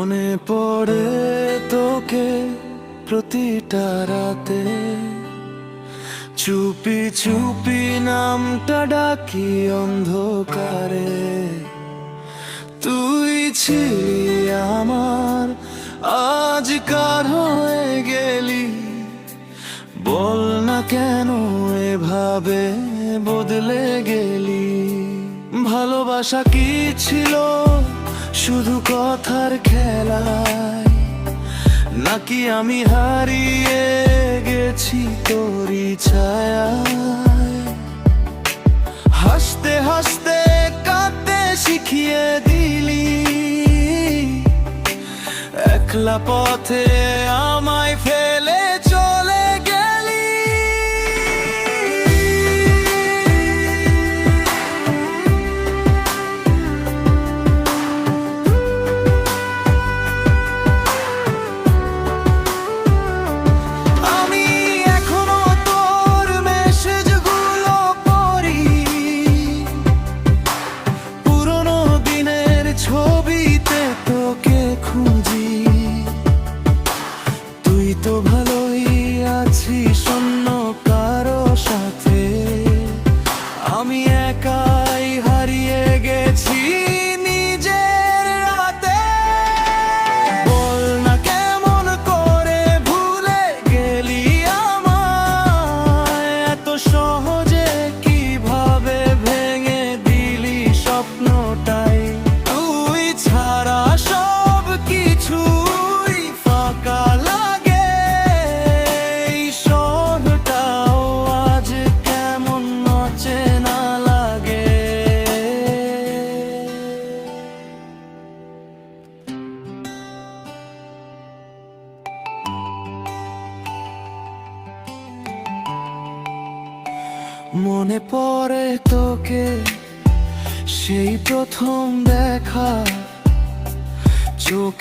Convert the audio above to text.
মনে পড়ে তোকে প্রতিটা রাতে, চুপি চুপি নামটা ডাকি অন্ধকারে। তুই ছিলি আমার, আজ কার হয়ে গেলি? বল না কেন এভাবে বদলে গেলি? ভালোবাসা কি ছিল শুধু কথার খেলায়, নাকি আমি হারিয়ে গেছি তোরই ছায়ায়? হাসতে হাসতে কাঁদতে শিখিয়ে দিলি, একলা পথে আমায় ফেলে চলে গেলি। আমি এখনো তোর মেসেজগুলো পড়ি, পুরনো দিনের ছবিতে তোকে খুঁজি। তুই তো ভালোই আছিস অন্য কারো সাথে, আমি একাই হারিয়ে গেছি নিজের রাতে। বল না কেমন করে ভুলে গেলি আমায়, এত সহজে কিভাবে ভেঙে দিলি স্বপ্নটাই? তুই ছাড়া সব কিছুই ফাঁকা লাগে, এই শহরটাও আজ কেমন অচেনা লাগে। মনে পড়ে তোকে সেই প্রথম দেখা, চোখে